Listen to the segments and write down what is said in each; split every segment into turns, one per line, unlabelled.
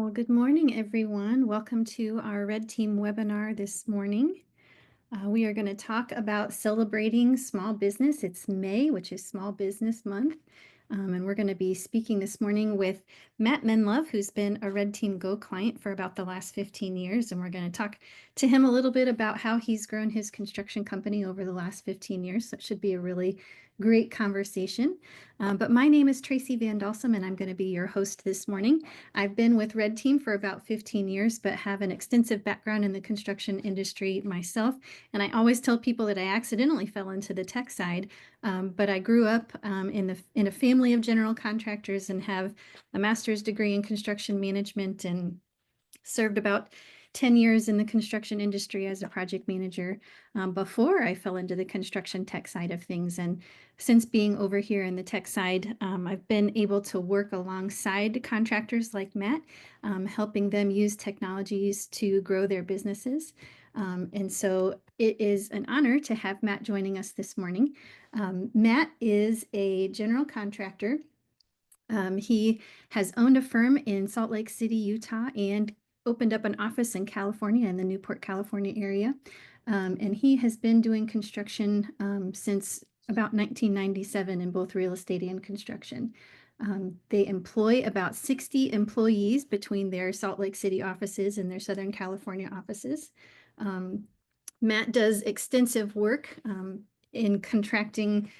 Well, good morning, everyone. Welcome to our Red Team webinar this morning. We are going to talk about celebrating small business. It's May, which is Small Business Month. And we're going to be speaking this morning with Matt Menlove, who's been a RedTeam Go client for about the last 15 years. And we're going to talk to him a little bit about how he's grown his construction company over the last 15 years. So it should be a really great conversation. But my name is Traci VanDalsem, and I'm going to be your host this morning. I've been with RedTeam for about 15 years, but have an extensive background in the construction industry myself. And I always tell people that I accidentally fell into the tech side, but I grew up in a family of general contractors and have a master's degree in construction management and served about 10 years in the construction industry as a project manager before I fell into the construction tech side of things. And since being over here in the tech side, I've been able to work alongside contractors like Matt, helping them use technologies to grow their businesses. And so it is an honor to have Matt joining us this morning. Matt is a general contractor. He has owned a firm in Salt Lake City, Utah, and opened up an office in California, in the Newport, California area. And he has been doing construction since about 1997 in both real estate and construction. They employ about 60 employees between their Salt Lake City offices and their Southern California offices. Matt does extensive work in contracting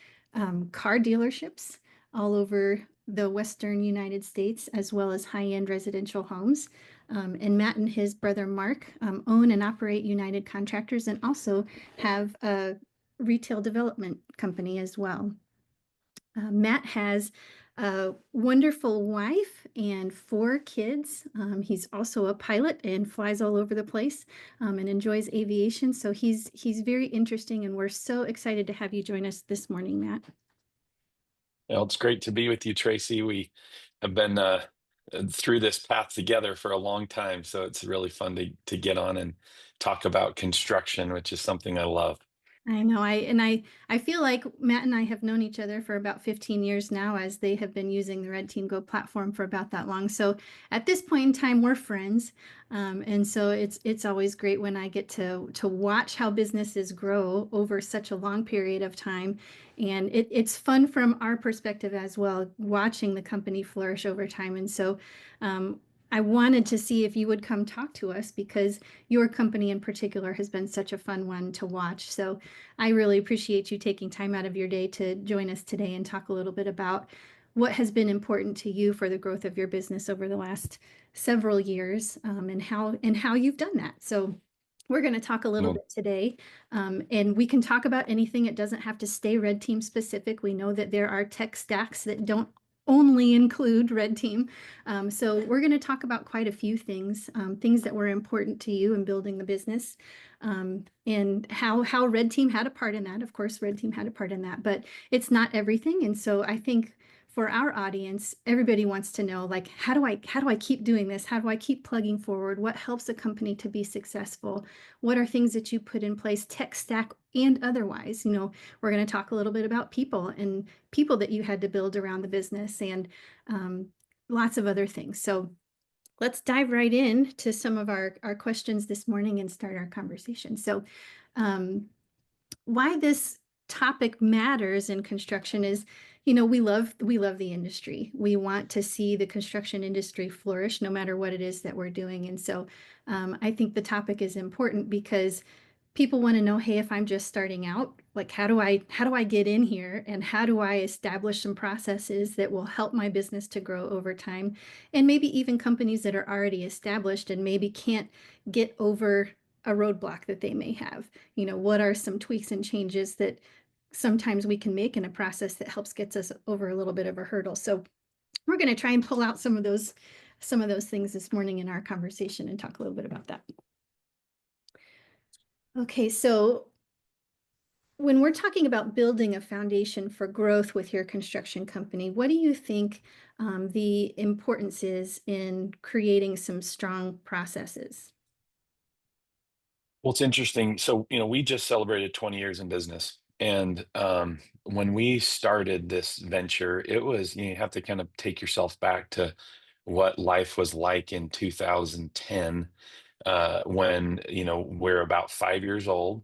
car dealerships all over the Western United States, as well as high-end residential homes. And Matt and his brother Mark own and operate United Contractors and also have a retail development company as well. Matt has a wonderful wife and 4 kids. He's also a pilot and flies all over the place and enjoys aviation. So he's very interesting, and we're so excited to have you join us this morning, Matt.
Well, it's great to be with you, Traci. We have been through this path together for a long time, so it's really fun to get on and talk about construction, which is something I love.
I know. I feel like Matt and I have known each other for about 15 years now, as they have been using the RedTeam Go platform for about that long. So at this point in time, we're friends. And so it's always great when I get to watch how businesses grow over such a long period of time. And it's fun from our perspective as well, watching the company flourish over time. And so I wanted to see if you would come talk to us, because your company in particular has been such a fun one to watch. So I really appreciate you taking time out of your day to join us today and talk a little bit about what has been important to you for the growth of your business over the last several years, and how you've done that. So we're going to talk a little bit today, and we can talk about anything. It doesn't have to stay RedTeam specific. We know that there are tech stacks that don't only include RedTeam. So we're going to talk about quite a few things, things that were important to you in building the business, and how RedTeam had a part in that. Of course, RedTeam had a part in that, but it's not everything. And so I think for our audience, everybody wants to know, like, how do I keep doing this? How do I keep plugging forward? What helps a company to be successful? What are things that you put in place, tech stack and otherwise? We're going to talk a little bit about people and people that you had to build around the business, and lots of other things. So let's dive right in to some of our questions this morning and start our conversation. So why this topic matters in construction is, we love the industry. We want to see the construction industry flourish no matter what it is that we're doing. And so I think the topic is important because people want to know, hey, if I'm just starting out, like, how do I get in here, and how do I establish some processes that will help my business to grow over time? And maybe even companies that are already established and maybe can't get over a roadblock that they may have. What are some tweaks and changes that sometimes we can make in a process that helps gets us over a little bit of a hurdle? So we're going to try and pull out some of those things this morning in our conversation and talk a little bit about that. Okay, so when we're talking about building a foundation for growth with your construction company, what do you think the importance is in creating some strong processes?
Well, it's interesting. So, we just celebrated 20 years in business. And when we started this venture, it was, you have to kind of take yourself back to what life was like in 2010, when we're about 5 years old,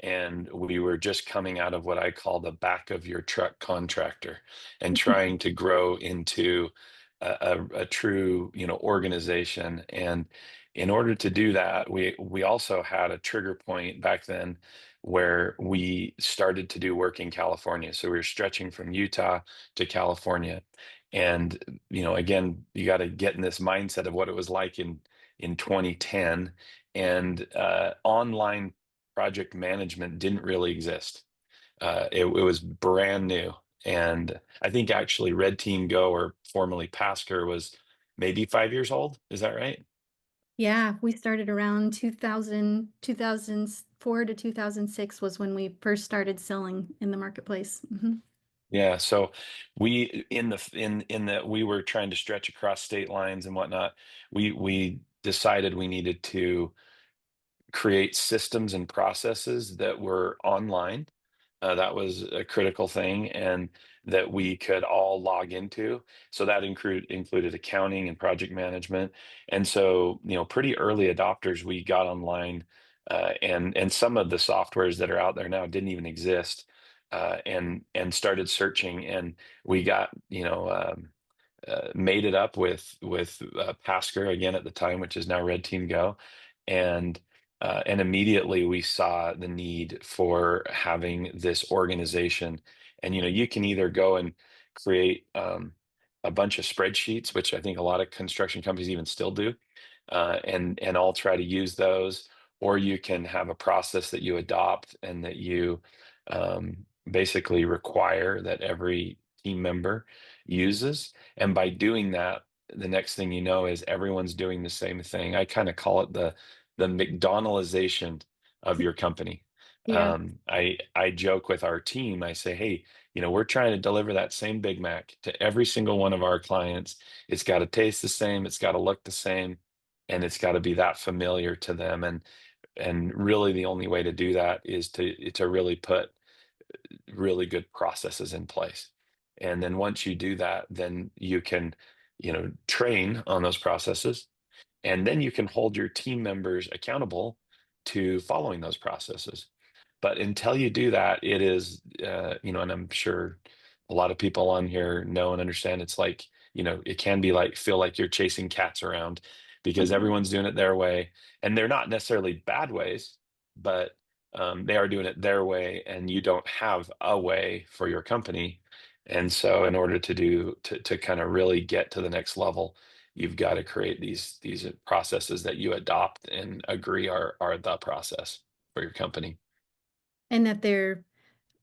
and we were just coming out of what I call the back of your truck contractor, and trying to grow into a true organization. And in order to do that, we also had a trigger point back then where we started to do work in California. So we were stretching from Utah to California. And again, you got to get in this mindset of what it was like in 2010, and online project management didn't really exist. It was brand new, and I think actually RedTeam Go, or formerly Pasker, was maybe 5 years old. Is that right?
Yeah, we started around 2004 to 2006 was when we first started selling in the marketplace.
Yeah. So we in that we were trying to stretch across state lines and whatnot. We decided we needed to create systems and processes that were online. That was a critical thing, and that we could all log into. So that included accounting and project management. And so, pretty early adopters, we got online, and some of the softwares that are out there now didn't even exist, and started searching, and we got made it up with Pasker again at the time, which is now Red Team Go, and and immediately we saw the need for having this organization. And you can either go and create a bunch of spreadsheets, which I think a lot of construction companies even still do, and I'll try to use those. Or you can have a process that you adopt and that you basically require that every team member uses. And by doing that, the next thing you know is everyone's doing the same thing. I kind of call it the McDonaldization of your company.
Yeah.
I joke with our team. I say, hey, we're trying to deliver that same Big Mac to every single one of our clients. It's got to taste the same. It's got to look the same, and it's got to be that familiar to them. And really, the only way to do that is to really put really good processes in place. And then once you do that, then you can, train on those processes, and then you can hold your team members accountable to following those processes. But until you do that, it is, and I'm sure a lot of people on here know and understand, it's like, it can be like, feel like you're chasing cats around, because everyone's doing it their way. And they're not necessarily bad ways, but they are doing it their way, and you don't have a way for your company. And so in order to kind of really get to the next level, you've got to create these processes that you adopt and agree are the process for your company.
And that they're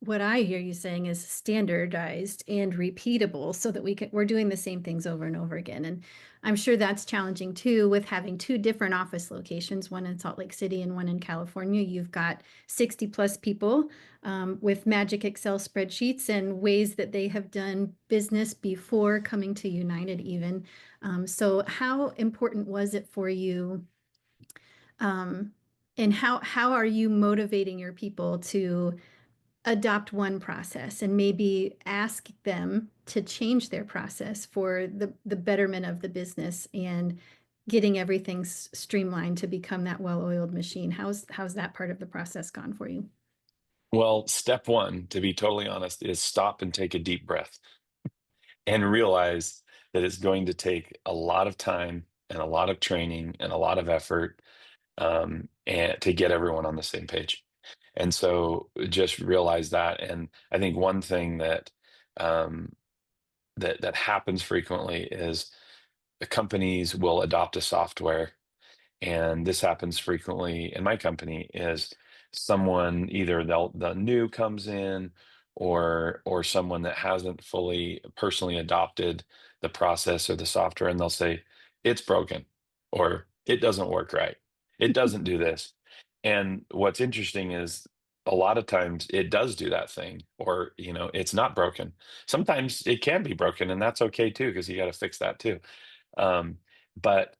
what I hear you saying is standardized and repeatable so that we're doing the same things over and over again. And I'm sure that's challenging too with having two different office locations, one in Salt Lake City and one in California. You've got 60 plus people with magic Excel spreadsheets and ways that they have done business before coming to United even. So how important was it for you? Um, and how are you motivating your people to adopt one process and maybe ask them to change their process for the betterment of the business and getting everything streamlined to become that well-oiled machine? How's that part of the process gone for you?
Well, step one, to be totally honest, is stop and take a deep breath and realize that it's going to take a lot of time and a lot of training and a lot of effort, and to get everyone on the same page. And so just realize that. And I think one thing um, that happens frequently is the companies will adopt a software, and this happens frequently in my company, is someone, either the new comes in, or someone that hasn't fully personally adopted the process or the software, and they'll say it's broken, or it doesn't work right, it doesn't do this. And what's interesting is a lot of times it does do that thing, or it's not broken. Sometimes it can be broken, and that's okay too, because you got to fix that too. um, but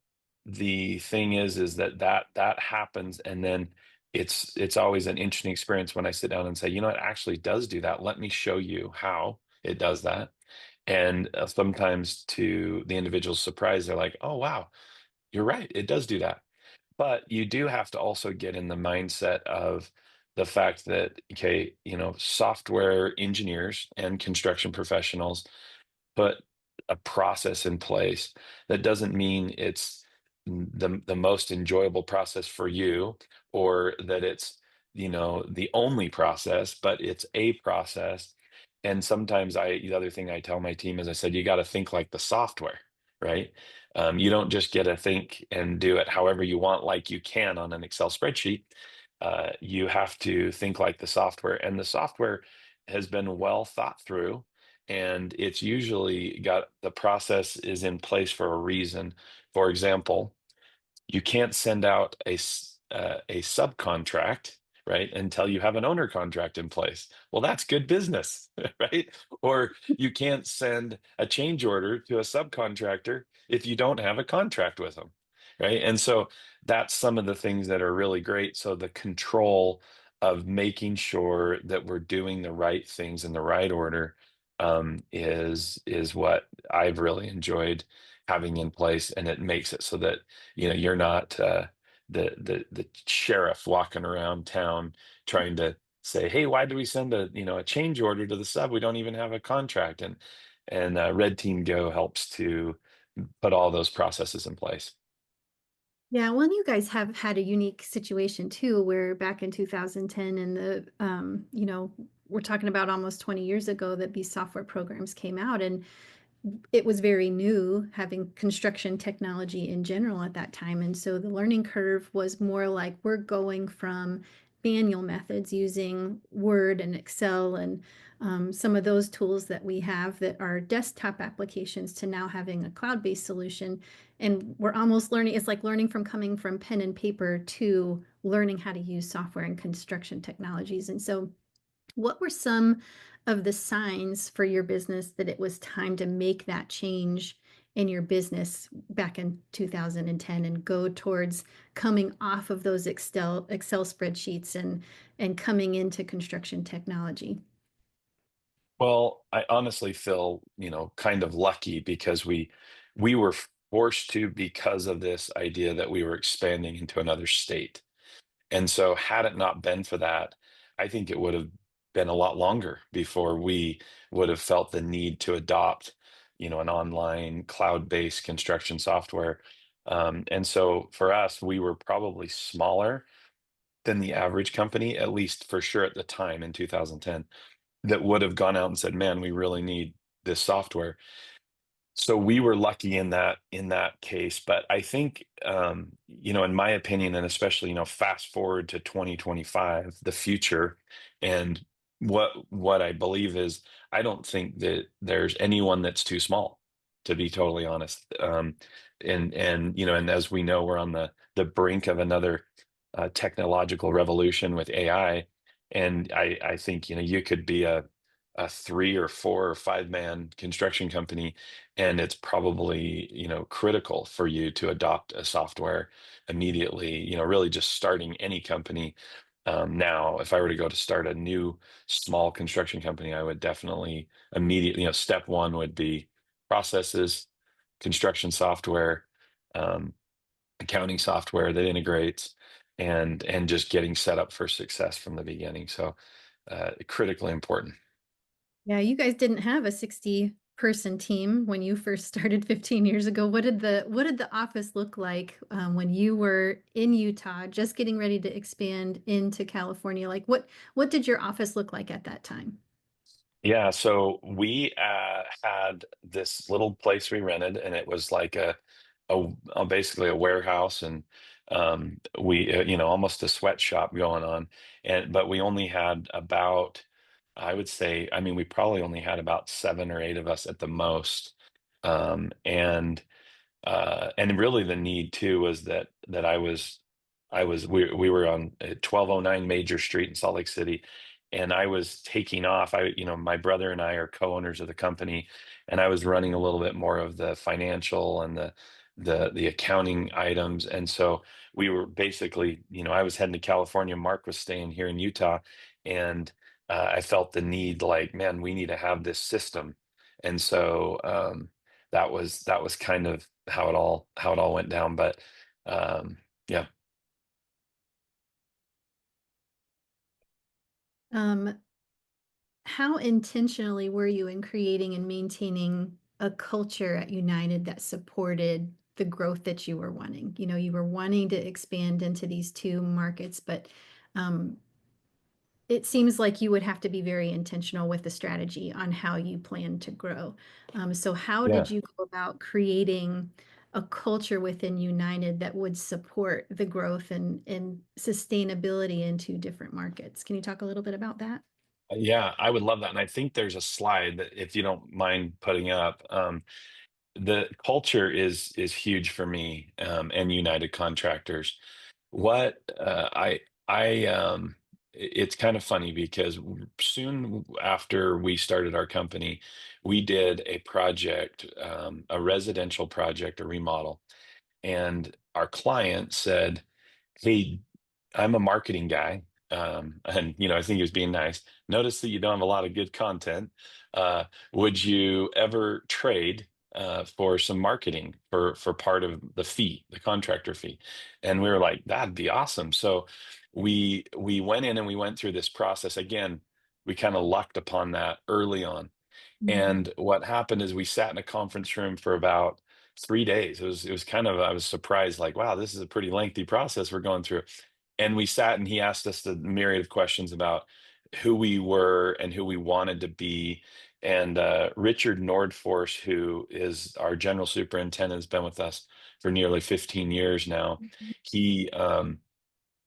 the thing is that happens, and then it's always an interesting experience when I sit down and say, it actually does do that. Let me show you how it does that. And sometimes to the individual's surprise, they're like, oh, wow, you're right. It does do that. But you do have to also get in the mindset of the fact that, okay, software engineers and construction professionals put a process in place. That doesn't mean it's the most enjoyable process for you, or that it's the only process, but it's a process. And sometimes the other thing I tell my team is, I said, you got to think like the software, right? You don't just get to think and do it however you want, like you can on an Excel spreadsheet. You have to think like the software, and the software has been well thought through, and it's usually got the process is in place for a reason. For example, you can't send out a subcontract, right, until you have an owner contract in place. Well, that's good business, right? Or you can't send a change order to a subcontractor if you don't have a contract with them, right? And so that's some of the things that are really great. So the control of making sure that we're doing the right things in the right order, is what I've really enjoyed having in place, and it makes it so that you're not the sheriff walking around town trying to say, hey, why do we send a change order to the sub? We don't even have a contract. And Red Team Go helps to put all those processes in place.
Yeah, well, you guys have had a unique situation too, where back in 2010 and we're talking about almost 20 years ago that these software programs came out, and it was very new having construction technology in general at that time. And so the learning curve was more like we're going from manual methods using Word and Excel and some of those tools that we have that are desktop applications to now having a cloud-based solution. And we're almost learning, it's like learning from coming from pen and paper to learning how to use software and construction technologies. And so what were some of the signs for your business that it was time to make that change in your business back in 2010 and go towards coming off of those Excel spreadsheets and coming into construction technology?
Well, I honestly feel, kind of lucky because we were forced to, because of this idea that we were expanding into another state. And so had it not been for that, I think it would have been a lot longer before we would have felt the need to adopt, an online cloud-based construction software. And so for us, we were probably smaller than the average company, at least for sure at the time in 2010, that would have gone out and said, man, we really need this software. So we were lucky in that case. But I think, in my opinion, and especially, fast forward to 2025, the future, and what I believe is, I don't think that there's anyone that's too small, to be totally honest. And as we know, we're on the brink of another technological revolution with AI. And I think, you could be a 3 or 4 or 5 man construction company, and it's probably critical for you to adopt a software immediately. Really just starting any company. Now, if I were to go to start a new small construction company, I would definitely immediately, step one would be processes, construction software, um, accounting software that integrates, and just getting set up for success from the beginning. So critically important.
Yeah, you guys didn't have a 60-person team when you first started 15 years ago. What did the office look like when you were in Utah, just getting ready to expand into California? Like what did your office look like at that time?
Yeah, so we had this little place we rented, and it was like basically a warehouse, and we almost a sweatshop going on, and but we only had about, I would say, I mean, we probably only had about 7 or 8 of us at the most, and really the need too was that we were on 1209 Major Street in Salt Lake City, and I was taking off. My brother and I are co-owners of the company, and I was running a little bit more of the financial and the accounting items. And so we were basically, I was heading to California. Mark was staying here in Utah, and I felt the need, like, man, we need to have this system. And so that was kind of how it all went down. But yeah.
Um, how intentionally were you in creating and maintaining a culture at United that supported the growth that you were wanting? You know, you were wanting to expand into these two markets, but um, it seems like you would have to be very intentional with the strategy on how you plan to grow. So how did
Yeah.
you go about creating a culture within United that would support the growth and sustainability into different markets? Can you talk a little bit about that?
Yeah, I would love that. And I think there's a slide that, if you don't mind putting up, the culture is huge for me, and United Contractors. What it's kind of funny because soon after we started our company, we did a project, a residential project, a remodel, and our client said, "Hey, I'm a marketing guy." And I think he was being nice. Notice that you don't have a lot of good content. Would you ever trade for some marketing for part of the fee, the contractor fee? And we were like, that'd be awesome. So we went in and we went through this process. Again, we kind of lucked upon that early on.
Mhm.
And what happened is we sat in a conference room for about 3 days. It was kind of, I was surprised, like, wow, this is a pretty lengthy process we're going through. And we sat and he asked us a myriad of questions about who we were and who we wanted to be. And Richard Nordforce, who is our general superintendent, has been with us for nearly 15 years now. He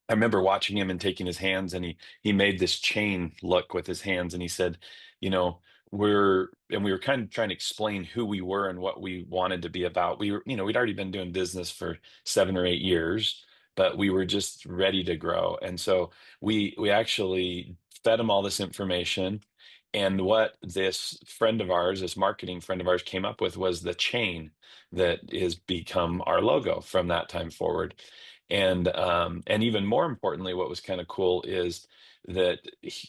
I remember watching him and taking his hands, and he made this chain look with his hands, and he said, you know, we were kind of trying to explain who we were and what we wanted to be about. We were, we'd already been doing business for 7 or 8 years, but we were just ready to grow. And so we actually fed him all this information. And what this friend of ours, this marketing friend of ours, came up with was the chain that is become our logo from that time forward. And even more importantly, what was kind of cool is that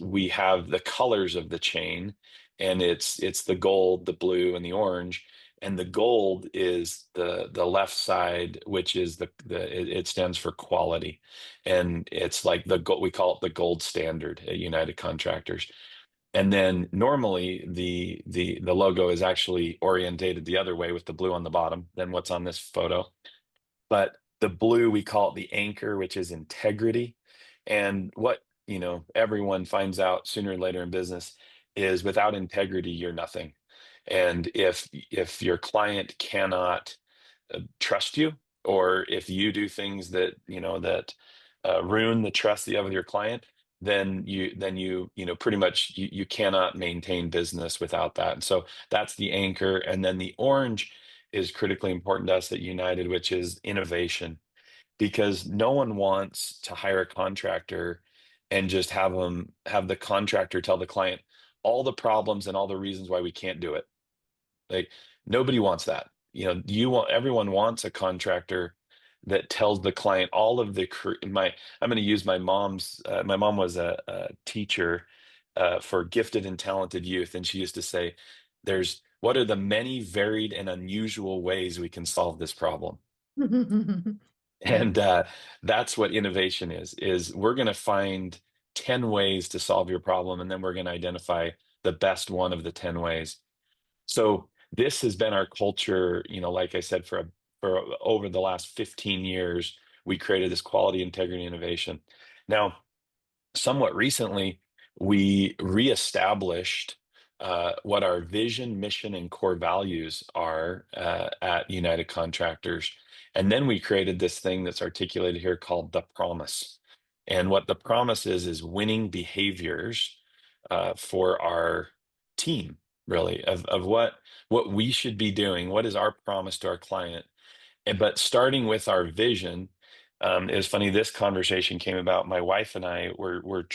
we have the colors of the chain, and it's the gold, the blue, and the orange. And the gold is the left side, which is it stands for quality, and it's like the gold. We call it the gold standard at United Contractors. And then normally the logo is actually orientated the other way with the blue on the bottom than what's on this photo. But the blue, we call it the anchor, which is integrity. And what, everyone finds out sooner or later in business is, without integrity, you're nothing. And if your client cannot trust you, or if you do things that ruin the trust that you have with your client, then you pretty much you cannot maintain business without that. And so that's the anchor. And then the orange is critically important to us at United, which is innovation, because no one wants to hire a contractor and just have the contractor tell the client all the problems and all the reasons why we can't do it. Like, nobody wants that. Everyone wants a contractor that tells the client all of I'm going to use my mom was a teacher for gifted and talented youth, and she used to say, what are the many varied and unusual ways we can solve this problem?
Yeah.
And that's what innovation is we're going to find 10 ways to solve your problem, and then we're going to identify the best one of the 10 ways. So this has been our culture, like I said, for over the last 15 years. We created this quality, integrity, innovation. Now, somewhat recently, we reestablished what our vision, mission, and core values are at United Contractors. And then we created this thing that's articulated here called the promise. And what the promise is winning behaviors for our team, really, of what we should be doing. What is our promise to our client? But starting with our vision, it was funny. This conversation came about. My wife and I were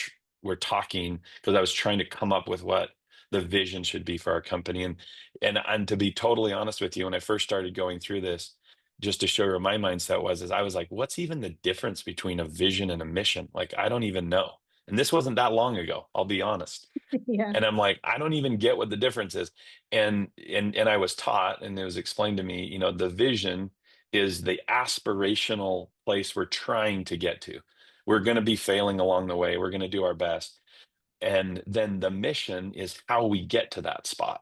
talking because I was trying to come up with what the vision should be for our company. And to be totally honest with you, when I first started going through this, just to show you where my mindset was, is I was like, what's even the difference between a vision and a mission? Like, I don't even know. And this wasn't that long ago, I'll be honest.
Yeah.
And I'm like, I don't even get what the difference is. And I was taught, and it was explained to me, the vision is the aspirational place we're trying to get to. We're going to be failing along the way. We're going to do our best. And then the mission is how we get to that spot.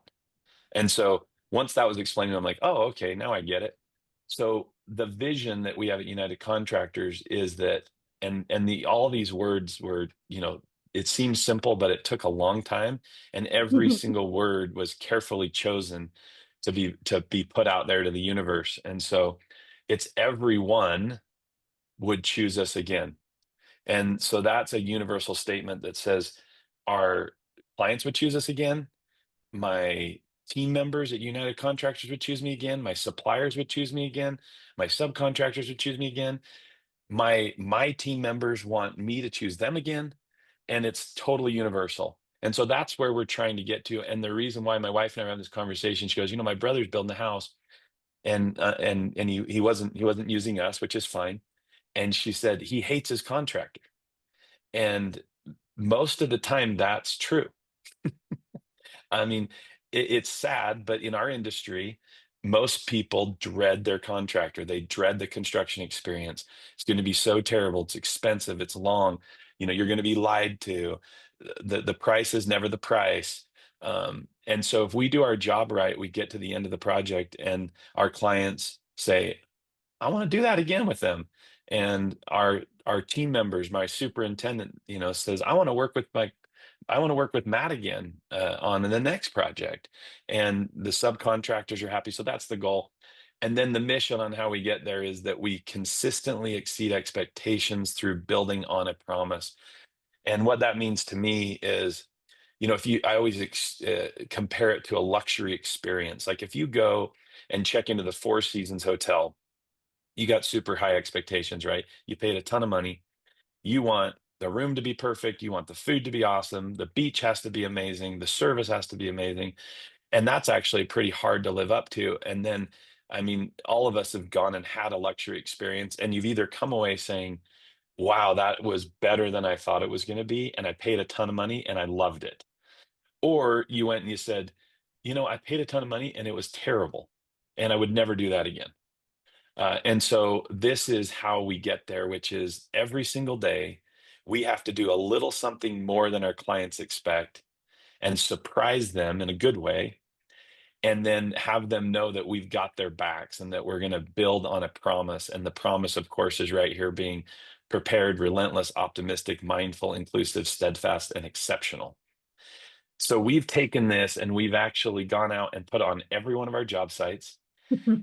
And so once that was explained, I'm like, oh, okay, now I get it. So the vision that we have at United Contractors is that, and the all these words were, it seems simple, but it took a long time, and every single word was carefully chosen to be put out there to the universe. And so it's everyone would choose us again. And so that's a universal statement that says our clients would choose us again, my team members at United Contractors would choose me again, my suppliers would choose me again, my subcontractors would choose me again, my team members want me to choose them again, and it's totally universal. And so that's where we're trying to get to. And the reason why my wife and I are having this conversation, she goes, my brother's building a house, and he wasn't using us, which is fine. And she said he hates his contractor. And most of the time that's true. I mean, it's sad, but in our industry, most people dread their contractor. They dread the construction experience. It's going to be so terrible. It's expensive. It's long. You're going to be lied to. The price is never the price. And so if we do our job right, we get to the end of the project and our clients say, I want to do that again with them. And our team members, my superintendent, says, I want to work with Matt again on the next project. And the subcontractors are happy. So that's the goal. And then the mission on how we get there is that we consistently exceed expectations through building on a promise. And what that means to me is, I always compare it to a luxury experience. Like if you go and check into the Four Seasons Hotel, you got super high expectations, right? You paid a ton of money. You want the room to be perfect. You want the food to be awesome. The beach has to be amazing. The service has to be amazing. And that's actually pretty hard to live up to. And then, I mean, all of us have gone and had a luxury experience, and you've either come away saying, wow, that was better than I thought it was going to be. And I paid a ton of money and I loved it. Or you went and you said, I paid a ton of money and it was terrible. And I would never do that again. And so this is how we get there, which is every single day, we have to do a little something more than our clients expect and surprise them in a good way. And then have them know that we've got their backs and that we're going to build on a promise. And the promise, of course, is right here being prepared, relentless, optimistic, mindful, inclusive, steadfast, and exceptional. So we've taken this and we've actually gone out and put on every one of our job sites.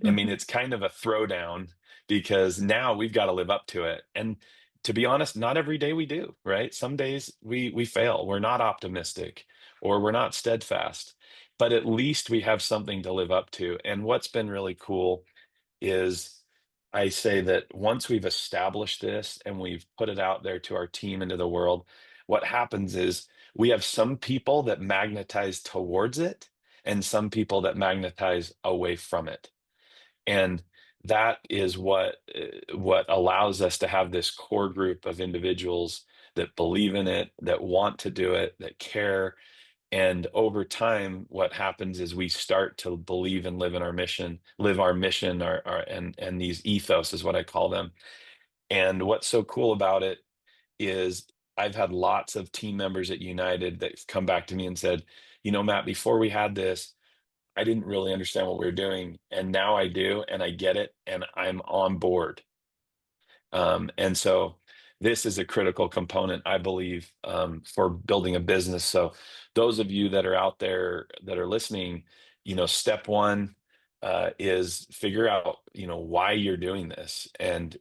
I mean, it's kind of a throwdown because now we've got to live up to it. And to be honest, not every day we do, right? Some days we fail. We're not optimistic or we're not steadfast, but at least we have something to live up to. And what's been really cool is I say that once we've established this and we've put it out there to our team and to the world, what happens is we have some people that magnetize towards it and some people that magnetize away from it. And that is what allows us to have this core group of individuals that believe in it, that want to do it, that care. And over time, what happens is we start to believe and live our mission, and these ethos is what I call them. And what's so cool about it is I've had lots of team members at United that come back to me and said, Matt, before we had this, I didn't really understand what we were doing, and now I do, and I get it, and I'm on board. And so this is a critical component, I believe, for building a business. So those of you that are out there that are listening, step one is figure out, why you're doing this and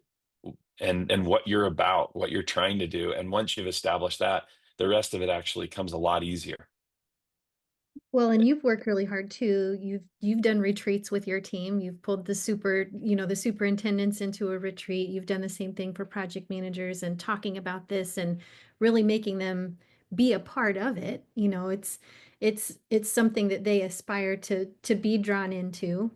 what you're about, what you're trying to do. And once you've established that, the rest of it actually comes a lot easier.
Well, and you've worked really hard too. You've done retreats with your team. You've pulled the superintendents into a retreat. You've done the same thing for project managers and talking about this and really making them be a part of it. It's something that they aspire to be drawn into.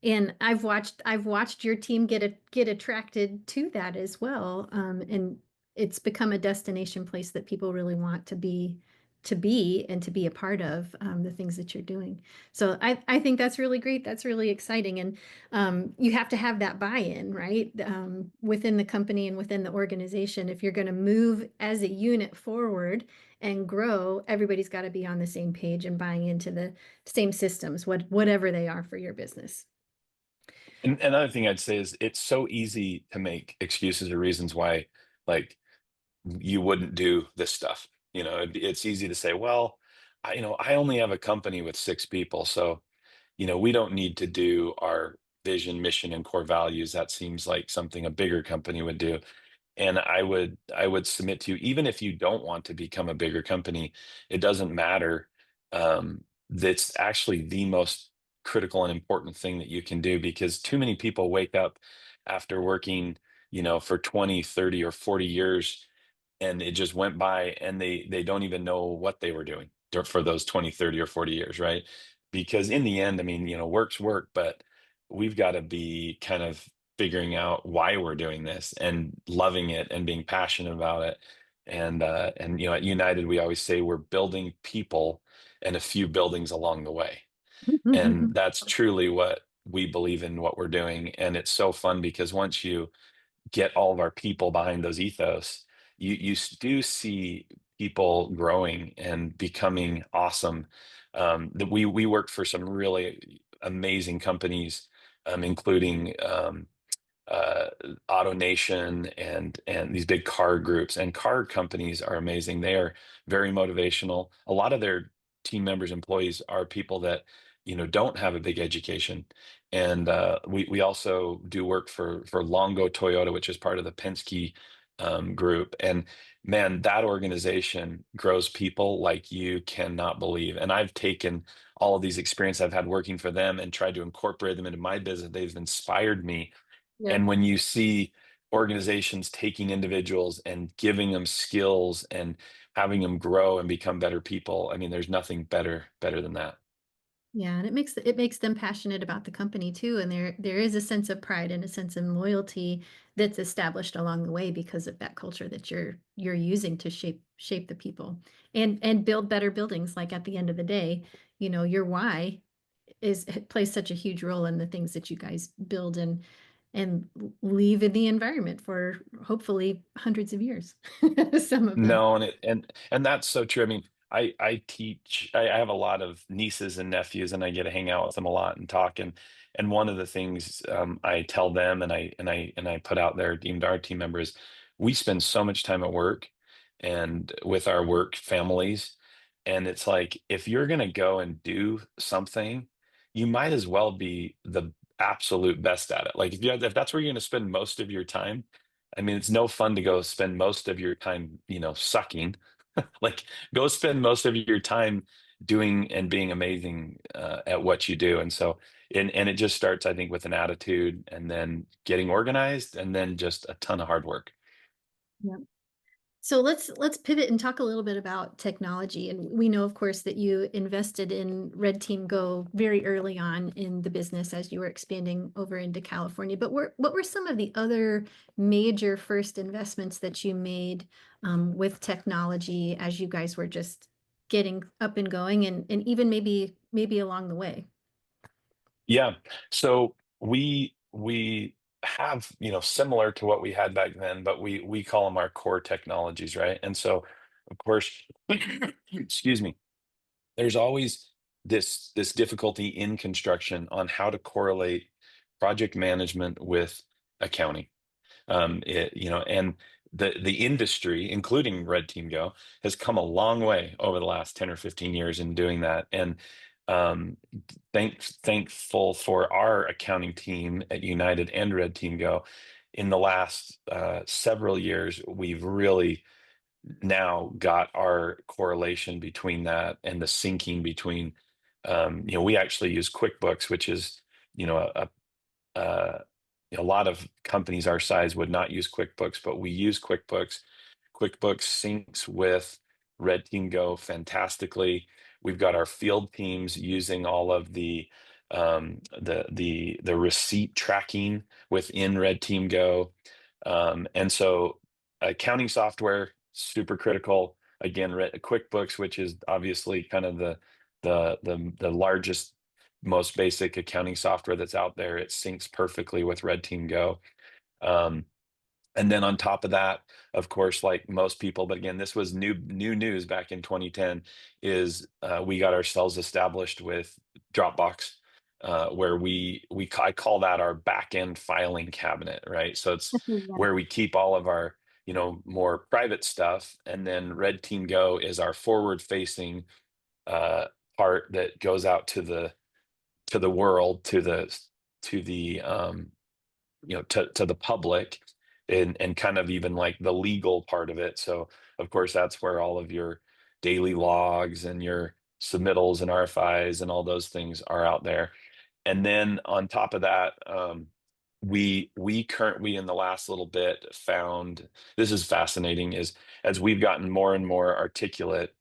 And I've watched your team get attracted to that as well. And it's become a destination place that people really want to be and to be a part of the things that you're doing. So I think that's really great. That's really exciting. And you have to have that buy-in, right? Within the company and within the organization. If you're going to move as a unit forward and grow, everybody's got to be on the same page and buying into the same systems, whatever they are for your business.
And another thing I'd say is it's so easy to make excuses or reasons why, like, you wouldn't do this stuff. It's easy to say, well, I only have a company with 6 people, so we don't need to do our vision, mission, and core values. That seems like something a bigger company would do. And I would submit to you, even if you don't want to become a bigger company, it doesn't matter. That's actually the most critical and important thing that you can do, because too many people wake up after working, for 20, 30, or 40 years, and it just went by, and they don't even know what they were doing for those 20, 30, or 40 years, right? Because in the end, I mean, work's work, but we've got to be kind of figuring out why we're doing this and loving it and being passionate about it. And at United, we always say we're building people and a few buildings along the way. And that's truly what we believe in, what we're doing. And it's so fun because once you get all of our people behind those ethos, do see people growing and becoming awesome. That we work for some really amazing companies, including uh, AutoNation and these big car groups, and car companies are amazing. They are very motivational. A lot of their team members, employees, are people that don't have a big education, and we also do work for Longo Toyota, which is part of the Penske group. And man, that organization grows people like you cannot believe. And I've taken all of these experiences I've had working for them and tried to incorporate them into my business. They've inspired me.
Yep.
And when you see organizations taking individuals and giving them skills and having them grow and become better people, I mean, there's nothing better than that.
Yeah, and it makes them passionate about the company too, and there is a sense of pride and a sense of loyalty that's established along the way because of that culture that you're using to shape the people and build better buildings. Like at the end of the day, your why plays such a huge role in the things that you guys build and leave in the environment for hopefully hundreds of years. Some of them.
No, and that's so true. I mean, I teach. I have a lot of nieces and nephews, and I get to hang out with them a lot and talk. And one of the things I tell them, and I put out there, deemed our team members, we spend so much time at work and with our work families, and it's like, if you're gonna go and do something, you might as well be the absolute best at it. Like if that's where you're gonna spend most of your time, I mean, it's no fun to go spend most of your time, sucking. Like, go spend most of your time doing and being amazing at what you do. And so, and it just starts, I think, with an attitude, and then getting organized, and then just a ton of hard work.
Yeah. So let's pivot and talk a little bit about technology. And we know, of course, that you invested in RedTeam Go very early on in the business as you were expanding over into California. But what were some of the other major first investments that you made with technology as you guys were just getting up and going, and even maybe along the way?
Yeah. So we have, similar to what we had back then, but we call them our core technologies, right? And so, of course, excuse me, there's always this difficulty in construction on how to correlate project management with accounting. And the industry, including Red Team Go, has come a long way over the last 10 or 15 years in doing that. And um, thankful for our accounting team at United and Red Team Go. In the last several years, we've really now got our correlation between that and the syncing between, we actually use QuickBooks, which is, uh, a lot of companies our size would not use QuickBooks, but we use QuickBooks. QuickBooks syncs with Red Team Go fantastically. We've got our field teams using all of the receipt tracking within Red Team Go, and so accounting software, super critical. Again, QuickBooks, which is obviously kind of the largest, most basic accounting software that's out there. It syncs perfectly with RedTeam Go. Um, and then on top of that, of course, like most people, but again, this was new news back in 2010, is we got ourselves established with Dropbox, where I call that our back end filing cabinet, right? So it's
Yeah.
where we keep all of our, more private stuff, and then Red Team Go is our forward facing uh, part that goes out to the world, to the to the public, and kind of even like the legal part of it. So of course that's where all of your daily logs and your submittals and RFIs and all those things are out there. And then on top of that, we in the last little bit found, this is fascinating, is as we've gotten more and more articulate,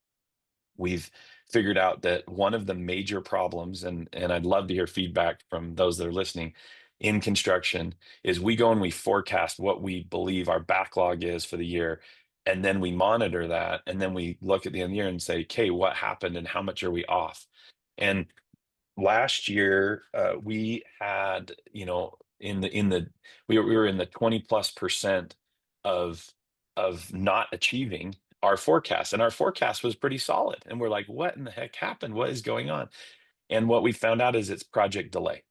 we've figured out that one of the major problems, and I'd love to hear feedback from those that are listening, in construction, is we go and we forecast what we believe our backlog is for the year, and then we monitor that, and then we look at the end of the year and say, okay, what happened and how much are we off? And last year, we had, we were in the 20+% of not achieving our forecast, and our forecast was pretty solid. And we're like, what in the heck happened? What is going on? And what we found out is it's project delay.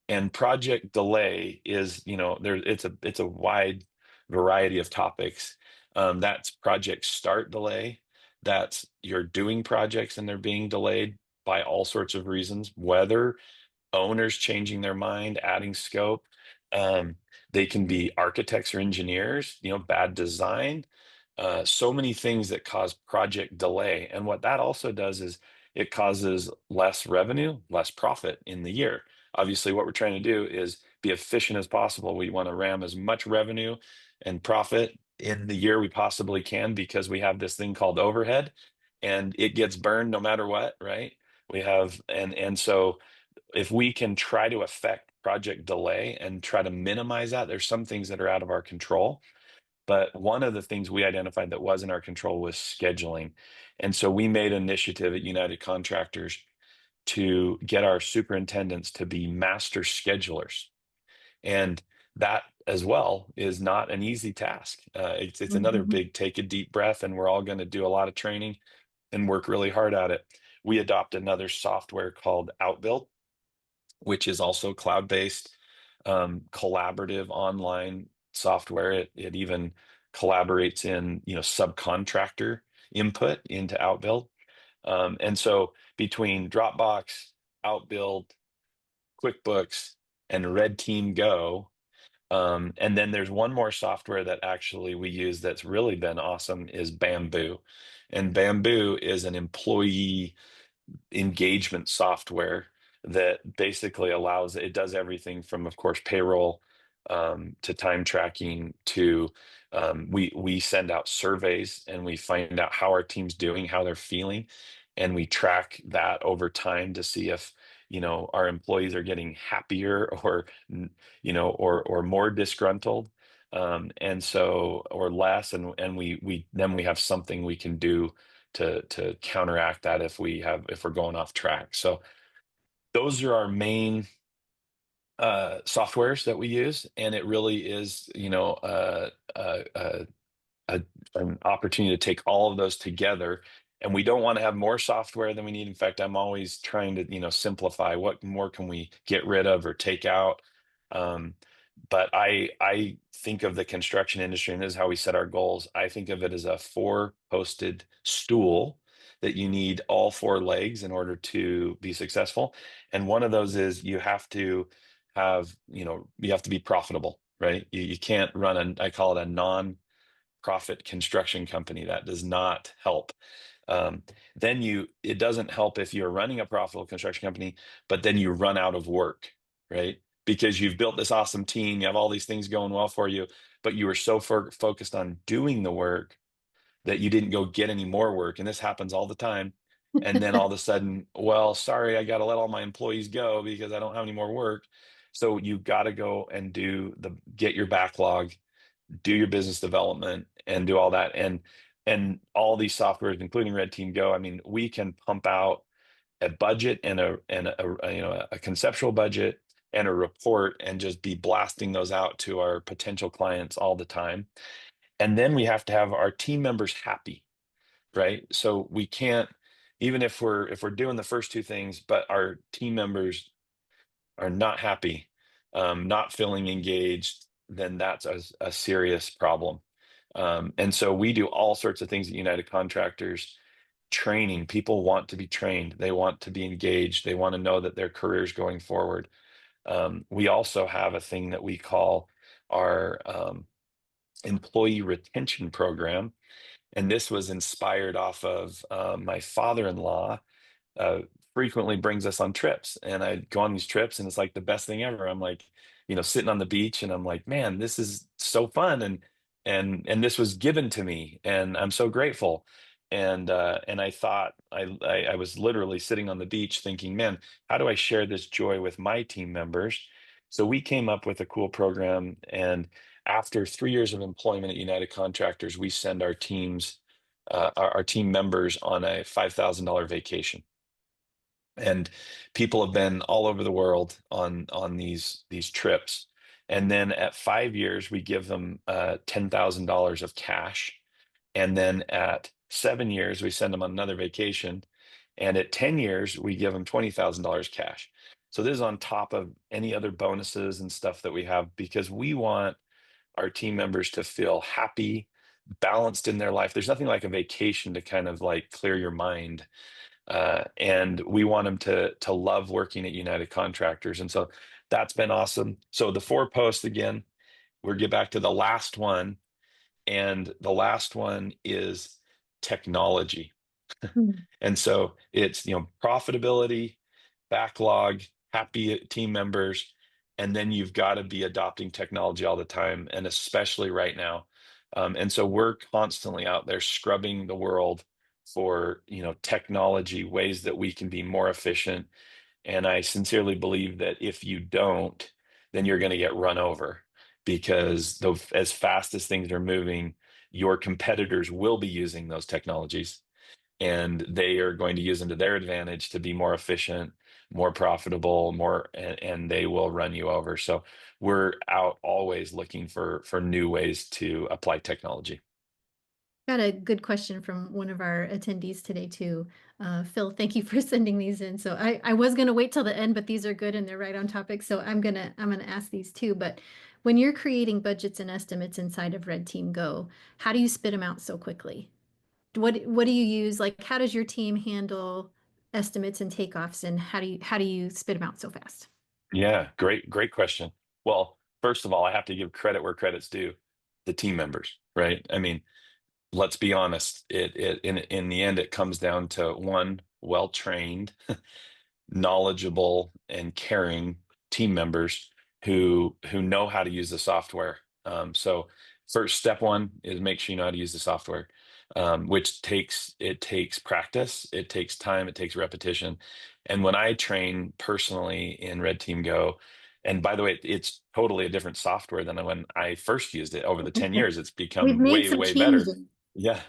And project delay is, it's a wide variety of topics. That's project start delay. That's you're doing projects and they're being delayed by all sorts of reasons, weather, owners changing their mind, adding scope. Um, they can be architects or engineers, bad design. So many things that cause project delay. And what that also does is it causes less revenue, less profit in the year. Obviously, what we're trying to do is be efficient as possible. We want to ram as much revenue and profit in the year we possibly can, because we have this thing called overhead and it gets burned no matter what, right? We have, and so if we can try to affect project delay and try to minimize that, there's some things that are out of our control. But one of the things we identified that was in our control was scheduling. And so we made an initiative at United Contractors to get our superintendents to be master schedulers. And that as well is not an easy task. It's another
Mhm.
big take a deep breath, and we're all going to do a lot of training and work really hard at it. We adopt another software called Outbuild, which is also cloud-based, collaborative online software. It even collaborates in, subcontractor input into Outbuild. And so between Dropbox, Outbuild, QuickBooks, and RedTeam Go, and then there's one more software that actually we use that's really been awesome, is Bamboo. And Bamboo is an employee engagement software that basically allows, it does everything from, of course, payroll, to time tracking, to we send out surveys and we find out how our team's doing, how they're feeling, and we track that over time to see if, our employees are getting happier or or more disgruntled, and so, or less, and we then we have something we can do to counteract that if we're going off track. So those are our main softwares that we use, and it really is, a, an opportunity to take all of those together. And we don't want to have more software than we need. In fact, I'm always trying to, simplify. What more can we get rid of or take out? Um, but I think of the construction industry, and this is how we set our goals. I think of it as a four-posted stool that you need all four legs in order to be successful. And one of those is you have to you have to be profitable, right? You can't run I call it a non-profit construction company. That does not help. Um, then it doesn't help if you're running a profitable construction company, but then you run out of work, right? Because you've built this awesome team, you have all these things going well for you, but you were so focused on doing the work that you didn't go get any more work. And this happens all the time. And then all of a sudden, well, sorry, I got to let all my employees go because I don't have any more work. So you got to go and get your backlog do your business development and do all that. And all these softwares, including RedTeam Go, I mean, we can pump out a budget and a conceptual budget and a report and just be blasting those out to our potential clients all the time. And then we have to have our team members happy, right? So we can't, even if we're doing the first two things, but our team members are not happy, not feeling engaged, then that's a serious problem. And so we do all sorts of things at United Contractors. Training, people want to be trained, they want to be engaged, they want to know that their careers going forward. We also have a thing that we call our employee retention program, and this was inspired off of my father-in-law uh, frequently brings us on trips, and I go on these trips and it's like the best thing ever. I'm like, sitting on the beach and I'm like, man, this is so fun. And this was given to me and I'm so grateful. And I thought I was literally sitting on the beach thinking, man, how do I share this joy with my team members? So we came up with a cool program, and after 3 years of employment at United Contractors, we send our teams our team members on a $5,000 vacation. And people have been all over the world on these trips. And then at 5 years we give them $10,000 of cash, and then at 7 years we send them on another vacation, and at 10 years we give them $20,000 cash. So this is on top of any other bonuses and stuff that we have, because we want our team members to feel happy, balanced in their life. There's nothing like a vacation to kind of like clear your mind, and we want them to love working at United Contractors. And so that's been awesome. So the four posts again, we'll get back to the last one, and the last one is technology.
Mm.
And so it's, profitability, backlog, happy team members, and then you've got to be adopting technology all the time, and especially right now. And so we're constantly out there scrubbing the world for, technology, ways that we can be more efficient. And I sincerely believe that if you don't, then you're going to get run over, because as fast as things are moving, your competitors will be using those technologies, and they are going to use them to their advantage to be more efficient, more profitable, and they will run you over. So we're out always looking for new ways to apply technology.
Got a good question from one of our attendees today too. Phil, thank you for sending these in. So I was gonna wait till the end, but these are good and they're right on topic. So I'm gonna ask these too. But when you're creating budgets and estimates inside of RedTeam Go, how do you spit them out so quickly? What do you use? Like, how does your team handle estimates and takeoffs, and how do you spit them out so fast?
Yeah, great question. Well, first of all, I have to give credit where credit's due, the team members, right? I mean, let's be honest. In the end, it comes down to one well-trained, knowledgeable, and caring team members who know how to use the software. So first step one is make sure you know how to use the software, which takes practice, it takes time, it takes repetition. And when I train personally in RedTeam Go, and by the way, it's totally a different software than when I first used it. Over the 10 years, it's
We've
become
made
way,
some
way better.
changes.
Yeah.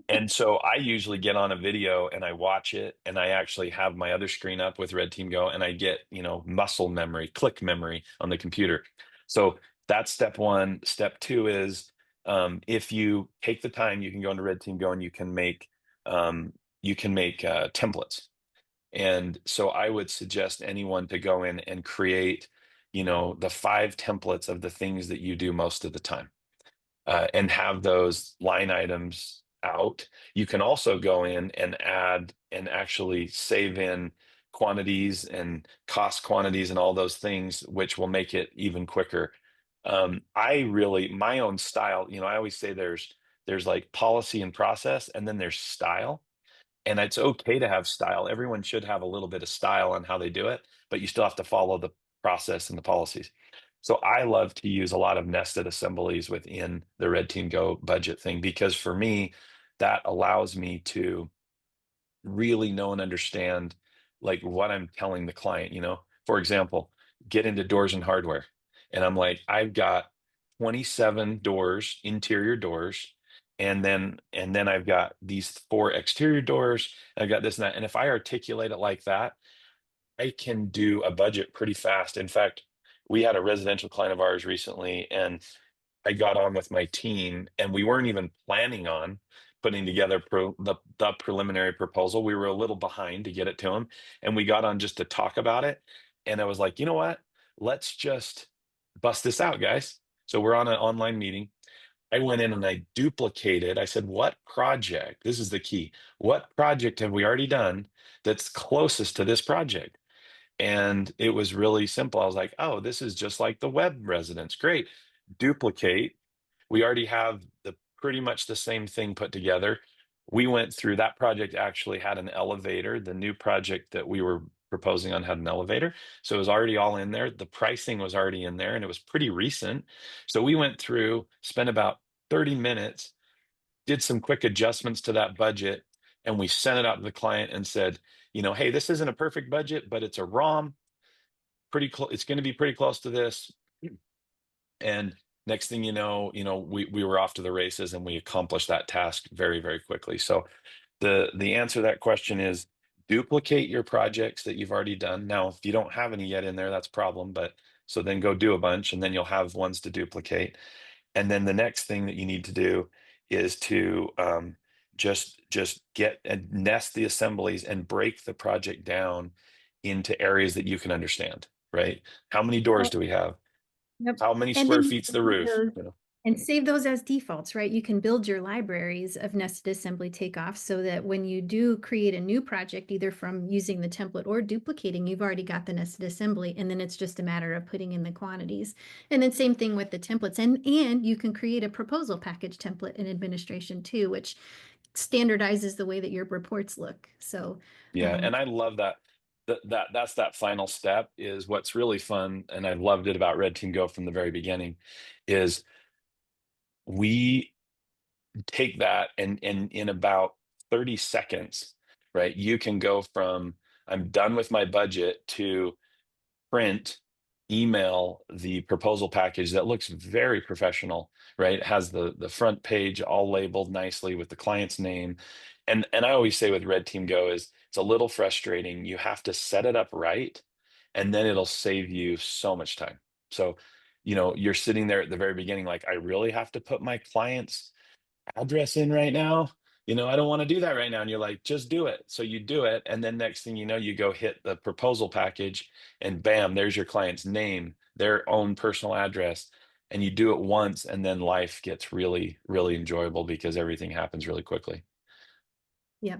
And so I usually get on a video and I watch it, and I actually have my other screen up with RedTeam Go, and I get, muscle memory, click memory on the computer. So that's step one. Step two is, if you take the time, you can go into RedTeam Go and you can make templates. And so I would suggest anyone to go in and create, the 5 templates of the things that you do most of the time, and have those line items out. You can also go in and add and actually save in quantities and cost quantities and all those things, which will make it even quicker. My own style, I always say there's like policy and process, and then there's style. And it's okay to have style. Everyone should have a little bit of style on how they do it, but you still have to follow the process and the policies. So I love to use a lot of nested assemblies within the RedTeam Go budget thing, because for me, that allows me to really know and understand like what I'm telling the client. For example, get into doors and hardware. And I'm like, I've got 27 doors, interior doors, and then I've got these 4 exterior doors, and I've got this and that. And if I articulate it like that, I can do a budget pretty fast. In fact, we had a residential client of ours recently, and I got on with my team, and we weren't even planning on putting together the preliminary proposal. We were a little behind to get it to them, and we got on just to talk about it. And I was like, you know what? Let's just bust this out, guys. So we're on an online meeting. I went in and I duplicated. I said, what project? This is the key. What project have we already done that's closest to this project? And it was really simple. I was like, oh, this is just like the web residence. Great. Duplicate. We already have the pretty much the same thing put together. We went through that project, actually had an elevator. The new project that we were proposing on had an elevator. So it was already all in there. The pricing was already in there and it was pretty recent. So we went through, spent about 30 minutes, did some quick adjustments to that budget, and we sent it out to the client and said, hey, this isn't a perfect budget, but it's a ROM, pretty close. It's going to be pretty close to this. And next thing we were off to the races, and we accomplished that task very, very quickly. So the answer to that question is duplicate your projects that you've already done. Now, if you don't have any yet in there, that's a problem. But so then go do a bunch, and then you'll have ones to duplicate. And then the next thing that you need to do is to just get and nest the assemblies and break the project down into areas that you can understand, right? How many doors
Yep.
do we have?
Yep.
How many
And
square
then you
feet's
can
the
save
roof?
those and save those as defaults, right? You can build your libraries of nested assembly takeoffs so that when you do create a new project, either from using the template or duplicating, you've already got the nested assembly, and then it's just a matter of putting in the quantities. And then same thing with the templates. And you can create a proposal package template in administration too, which standardizes the way that your reports look. So
Yeah,
um,
and I love that. That's that final step is what's really fun, and I loved it about Red Team Go from the very beginning, is we take that and in about 30 seconds, right? You can go from I'm done with my budget to print, email the proposal package that looks very professional, right? It has the front page all labeled nicely with the client's name. And I always say with Red Team Go is it's a little frustrating. You have to set it up right, and then it'll save you so much time. So, you're sitting there at the very beginning, like, I really have to put my client's address in right now. I don't want to do that right now. And you're like, just do it. So you do it. And then next thing you know, you go hit the proposal package and bam, there's your client's name, their own personal address. And you do it once, and then life gets really, really enjoyable because everything happens really quickly.
yeah.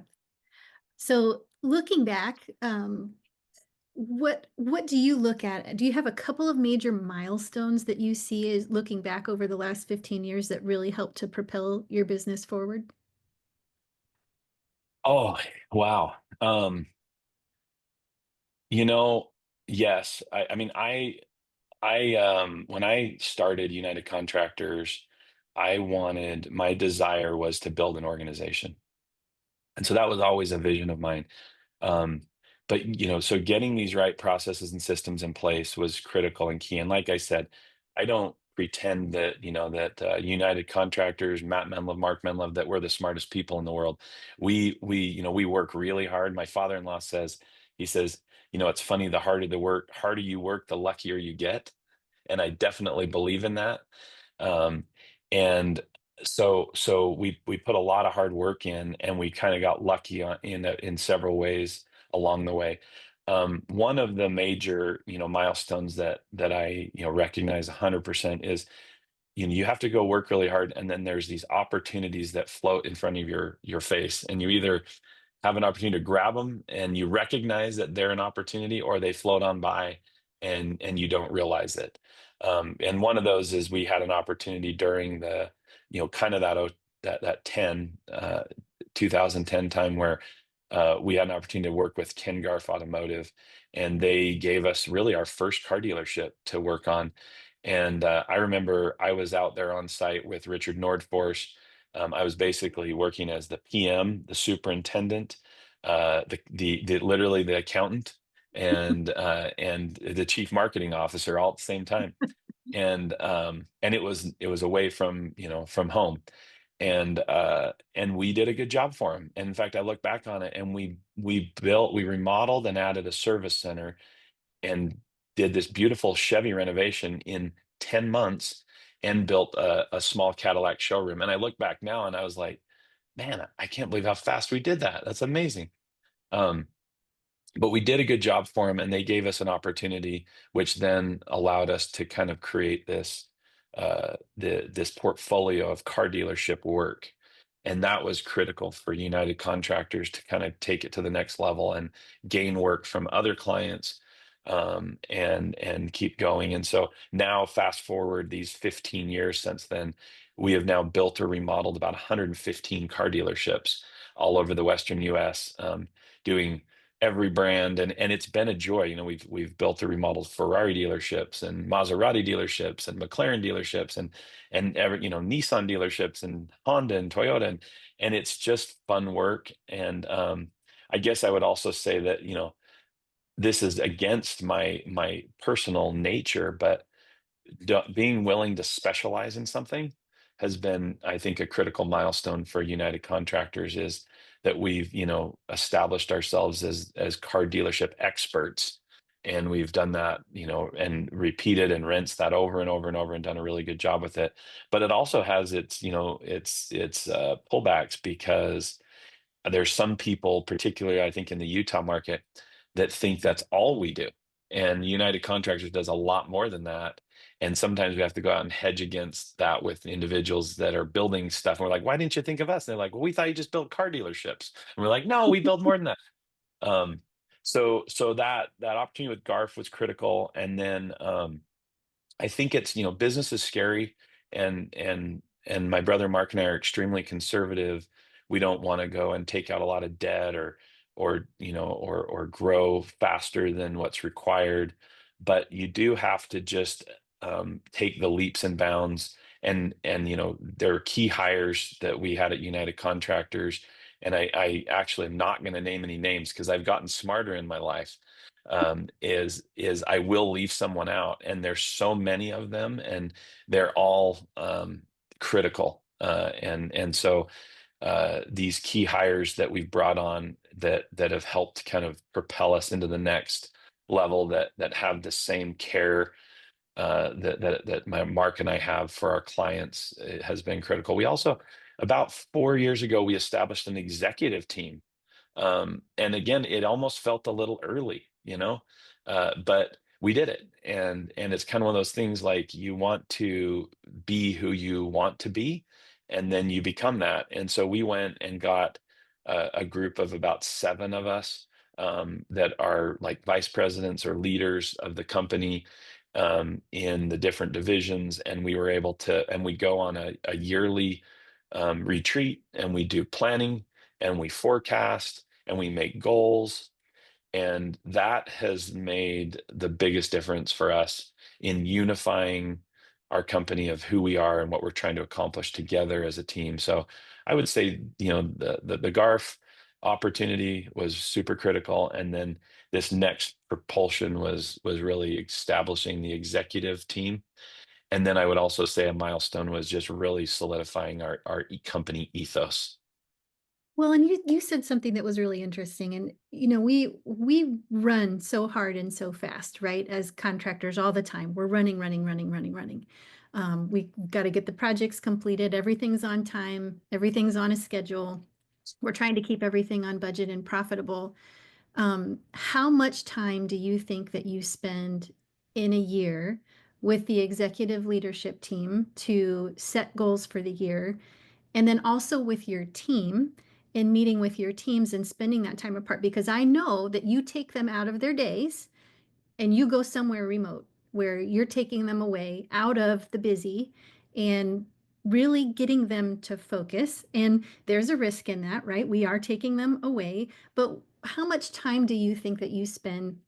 So looking back, what do you look at? Do you have a couple of major milestones that you see as looking back over the last 15 years that really helped to propel your business forward?
Oh, wow. You know, yes. I mean, when I started United Contractors, my desire was to build an organization. And so that was always a vision of mine. Um, but so getting these right processes and systems in place was critical and key. And like I said, I don't pretend that United Contractors, Matt Menlove, Mark Menlove, that we're the smartest people in the world. We work really hard. My father-in-law says, he says, it's funny, the harder you work, the luckier you get. And I definitely believe in that. Um, and so we put a lot of hard work in, and we kind of got lucky in several ways along the way. One of the major milestones that I recognize 100% is you have to go work really hard, and then there's these opportunities that float in front of your face, and you either have an opportunity to grab them and you recognize that they're an opportunity, or they float on by and you don't realize it. And one of those is we had an opportunity during the kind of that 2010 time where we had an opportunity to work with Ken Garf Automotive, and they gave us really our first car dealership to work on. And I remember I was out there on site with Richard Nordforce. I was basically working as the PM, the superintendent, the literally the accountant, and the chief marketing officer all at the same time. and it was away from, from home, and we did a good job for him. And in fact, I look back on it, and we remodeled and added a service center and did this beautiful Chevy renovation in 10 months and built a small Cadillac showroom. And I look back now and I was like, man, I can't believe how fast we did that. That's amazing. Um, but we did a good job for them, and they gave us an opportunity, which then allowed us to kind of create this portfolio of car dealership work. And that was critical for United Contractors to kind of take it to the next level and gain work from other clients, and keep going. And so now, fast forward these 15 years since then, we have now built or remodeled about 115 car dealerships all over the Western US, doing every brand, and it's been a joy. We've built or remodeled Ferrari dealerships and Maserati dealerships and McLaren dealerships and Nissan dealerships and Honda and Toyota, and it's just fun work. And I guess I would also say that this is against my personal nature, but being willing to specialize in something has been, I think, a critical milestone for United Contractors, is that we've, established ourselves as car dealership experts. And we've done that, and repeated and rinsed that over and over and over and done a really good job with it. But it also has its pullbacks, because there's some people, particularly I think in the Utah market, that think that's all we do. And United Contractors does a lot more than that. And sometimes we have to go out and hedge against that with individuals that are building stuff. And we're like, why didn't you think of us? And they're like, well, we thought you just built car dealerships. And we're like, no, we build more than that. So that opportunity with Garf was critical. And then I think it's, business is scary, and my brother Mark and I are extremely conservative. We don't want to go and take out a lot of debt, or grow faster than what's required. But you do have to just take the leaps and bounds. And there are key hires that we had at United Contractors, and I actually am not going to name any names because I've gotten smarter in my life. Is I will leave someone out, and there's so many of them, and they're all critical. And so these key hires that we've brought on, that have helped kind of propel us into the next level, that have the same care that my Mark and I have for our clients, has been critical. We also, about 4 years ago, we established an executive team, and again, it almost felt a little early, but we did it. And it's kind of one of those things, like, you want to be who you want to be, and then you become that. And so we went and got a group of about 7 of us, that are like vice presidents or leaders of the company, in the different divisions. And we were able to, and we go on a yearly retreat, and we do planning, and we forecast, and we make goals. And that has made the biggest difference for us in unifying our company of who we are and what we're trying to accomplish together as a team. So I would say, the Garf opportunity was super critical. And then this next propulsion was really establishing the executive team. And then I would also say a milestone was just really solidifying our company ethos.
Well, and you said something that was really interesting, and we run so hard and so fast, right? As contractors, all the time, we're running, running, running, running, running. We got to get the projects completed. Everything's on time. Everything's on a schedule. We're trying to keep everything on budget and profitable. How much time do you think that you spend in a year with the executive leadership team to set goals for the year? And then also with your team, and meeting with your teams and spending that time apart, because I know that you take them out of their days and you go somewhere remote where you're taking them away out of the busy and really getting them to focus. And there's a risk in that, right? We are taking them away, but how much time do you think that you spend?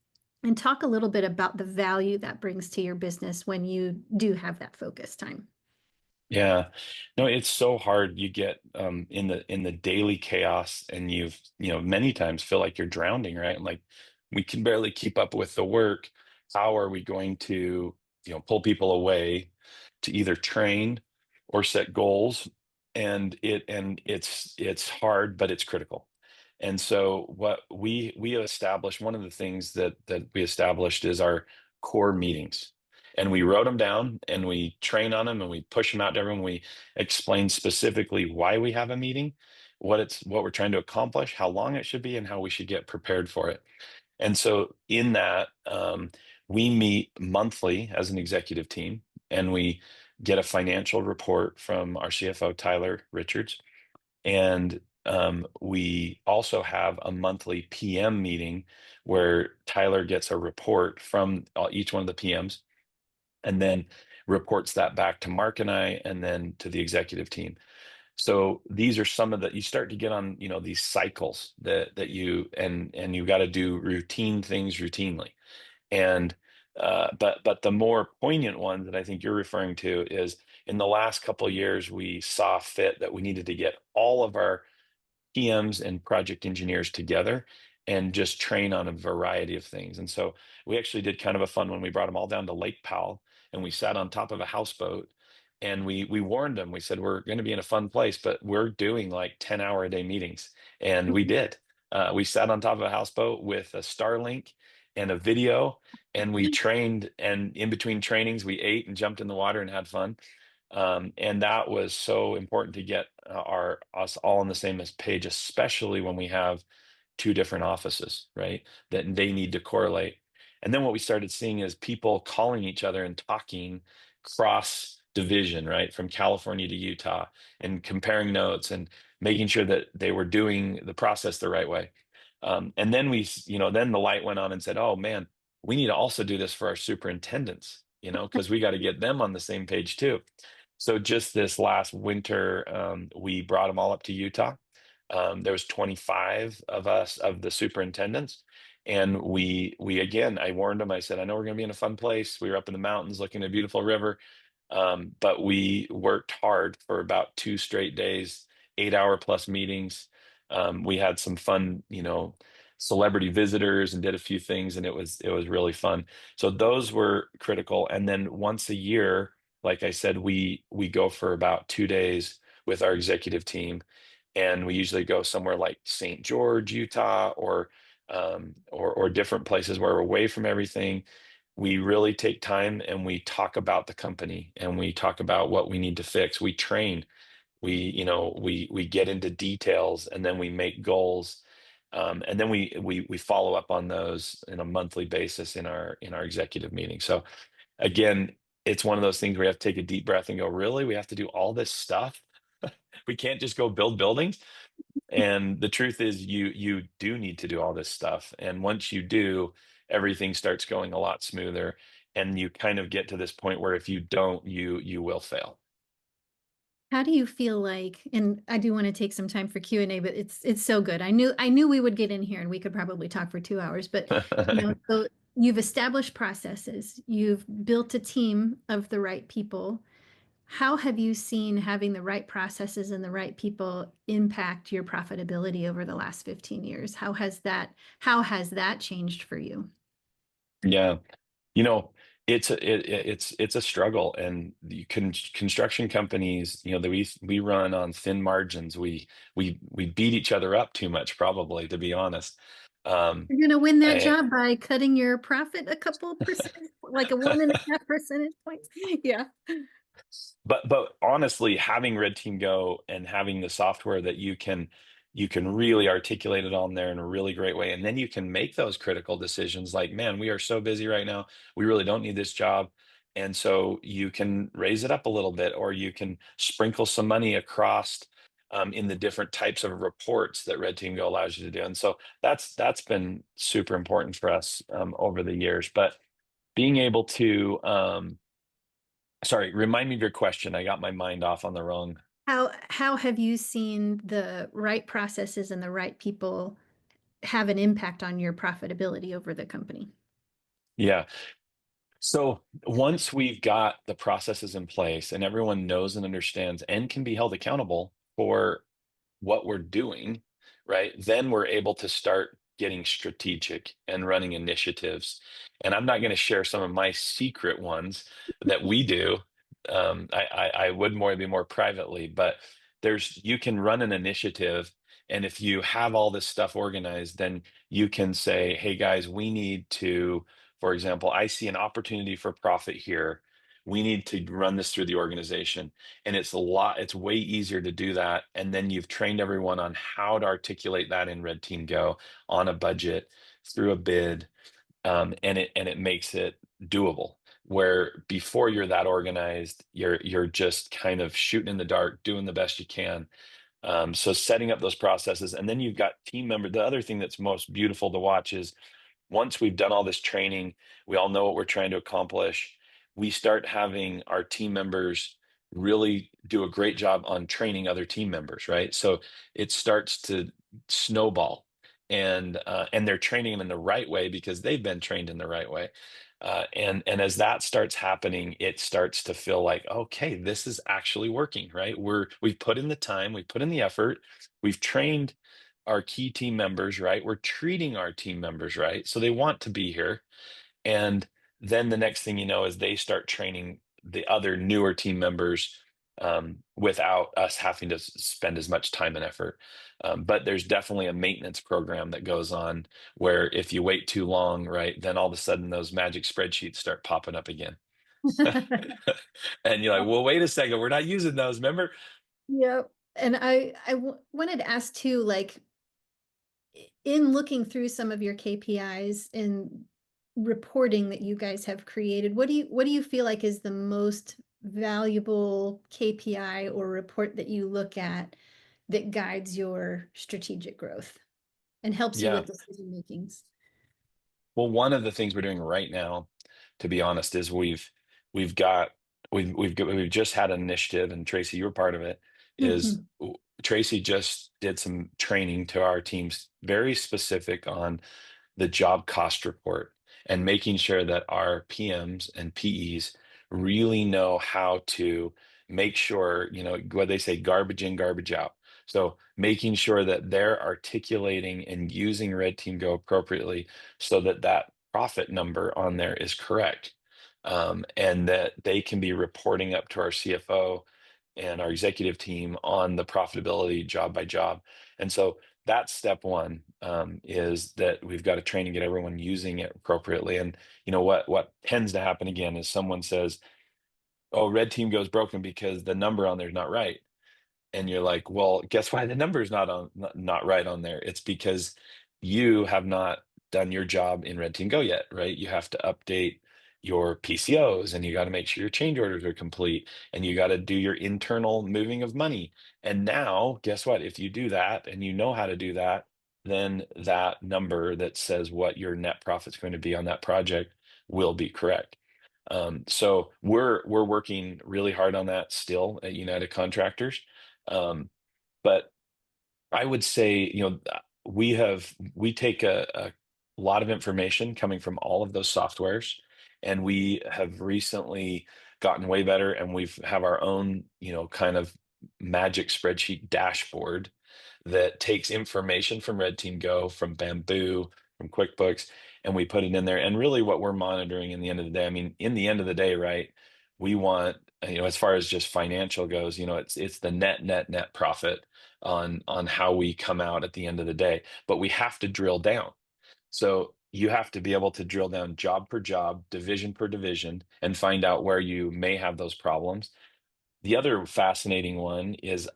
And talk a little bit about the value that brings to your business when you do have that focus time.
Yeah. No, it's so hard. You get in the daily chaos, and many times feel like you're drowning, right? Like, we can barely keep up with the work. How are we going to pull people away to either train or set goals. And it's hard, but it's critical. And so what we established, one of the things that we established is our core meetings. And we wrote them down and we train on them and we push them out to everyone. We explain specifically why we have a meeting, what we're trying to accomplish, how long it should be, and how we should get prepared for it. And so in that, we meet monthly as an executive team, and we get a financial report from our CFO, Tyler Richards. And we also have a monthly PM meeting where Tyler gets a report from each one of the PMs and then reports that back to Mark and I, and then to the executive team. So these are some of the, you start to get on, these cycles that and you got to do routine things routinely. And but the more poignant one that I think you're referring to is, in the last couple of years, we saw fit that we needed to get all of our PMs and project engineers together and just train on a variety of things. And so we actually did kind of a fun one. We brought them all down to Lake Powell and we sat on top of a houseboat, and we warned them. We said, we're going to be in a fun place, but we're doing like 10-hour a day meetings. And we did. We sat on top of a houseboat with a Starlink and a video, and we trained. And in between trainings, we ate and jumped in the water and had fun. And that was so important to get us all on the same page, especially when we have two different offices, right? That they need to correlate. And then what we started seeing is people calling each other and talking cross division, right? From California to Utah, and comparing notes and making sure that they were doing the process the right way. And then then the light went on and said, oh man, we need to also do this for our superintendents, because we got to get them on the same page too. So just this last winter, we brought them all up to Utah. There was 25 of us, of the superintendents, and we again, I warned them. I said, I know we're going to be in a fun place. We were up in the mountains looking at a beautiful river, but we worked hard for about 2 straight days, 8-hour plus meetings. We had some fun, celebrity visitors, and did a few things, and it was really fun. So those were critical. And then once a year, like I said, we go for about 2 days with our executive team, and we usually go somewhere like St. George, Utah, or different places where we're away from everything. We really take time and we talk about the company and we talk about what we need to fix. We train, we get into details, and then we make goals. And then we follow up on those in a monthly basis in our executive meeting. So again, it's one of those things where you have to take a deep breath and go, really? We have to do all this stuff? We can't just go build buildings? And the truth is, you do need to do all this stuff. And once you do, everything starts going a lot smoother. And you kind of get to this point where if you don't, you will fail.
How do you feel like, and I do want to take some time for Q&A, but it's so good. I knew we would get in here and we could probably talk for 2 hours, but so you've established processes, you've built a team of the right people. How have you seen having the right processes and the right people impact your profitability over the last 15 years? How has that changed for you?
Yeah. You know, it's a struggle, and construction companies, that we run on thin margins. We beat each other up too much, probably, to be honest. Um,
You're gonna win that
I,
job by cutting your profit a couple percent, like a 1.5 percentage points. Yeah.
but honestly, having RedTeam Go and having the software that you can really articulate it on there in a really great way, and then you can make those critical decisions like, man, we are so busy right now, we really don't need this job. And so you can raise it up a little bit, or you can sprinkle some money across, in the different types of reports that RedTeam Go allows you to do. And so that's been super important for us, over the years. But being able to, sorry, remind me of your question. I got my mind off on the wrong.
How have you seen the right processes and the right people have an impact on your profitability over the company?
Yeah. So once we've got the processes in place and everyone knows and understands and can be held accountable for what we're doing, right? Then we're able to start getting strategic and running initiatives. And I'm not going to share some of my secret ones that we do. I would more be more privately, but you can run an initiative. And if you have all this stuff organized, then you can say, hey guys, we need to, for example, I see an opportunity for profit here. We need to run this through the organization. And it's way easier to do that. And then you've trained everyone on how to articulate that in RedTeam Go on a budget through a bid, and it makes it doable. Where before you're that organized, you're just kind of shooting in the dark, doing the best you can. So setting up those processes, and then you've got team member. The other thing that's most beautiful to watch is once we've done all this training, we all know what we're trying to accomplish. We start having our team members really do a great job on training other team members, right? So it starts to snowball, and they're training them in the right way because they've been trained in the right way. And as that starts happening, it starts to feel like, okay, this is actually working, right? We've put in the time, we've put in the effort, we've trained our key team members right. We're treating our team members right. So they want to be here. And then the next thing you know is they start training the other newer team members, without us having to spend as much time and effort. But there's definitely a maintenance program that goes on where if you wait too long, right, then all of a sudden those magic spreadsheets start popping up again. And you're like, well, wait a second, we're not using those, remember?
Yep. And wanted to ask too, like, in looking through some of your KPIs and reporting that you guys have created, what do you feel like is the most valuable KPI or report that you look at that guides your strategic growth and helps you
Yeah.
with decision makings?
Well, one of the things we're doing right now, to be honest, is we've got we've just had an initiative, and Tracy, you were part of it. Is
Mhm.
Tracy just did some training to our teams, very specific on the job cost report and making sure that our PMs and PEs really know how to make sure, what they say, garbage in, garbage out. So making sure that they're articulating and using Red Team Go appropriately so that that profit number on there is correct. And that they can be reporting up to our CFO and our executive team on the profitability job by job. And so that's step one, is that we've got to train and get everyone using it appropriately. And what tends to happen again is someone says, oh, Red Team goes broken because the number on there is not right. And you're like, well, guess why the number is not right on there? It's because you have not done your job in RedTeam Go yet, right? You have to update your PCOs, and you got to make sure your change orders are complete, and you got to do your internal moving of money. And now, guess what? If you do that and you know how to do that, then that number that says what your net profit's going to be on that project will be correct. So we're working really hard on that still at United Contractors. But I would say, we take a lot of information coming from all of those softwares, and we have recently gotten way better, and we've have our own, kind of magic spreadsheet dashboard that takes information from Red Team Go, from Bamboo, from QuickBooks, and we put it in there. And really what we're monitoring in the end of the day, I mean, in the end of the day, right, we want, as far as just financial goes, it's the net profit on how we come out at the end of the day. But we have to drill down. So you have to be able to drill down job per job, division per division, and find out where you may have those problems. The other fascinating one is,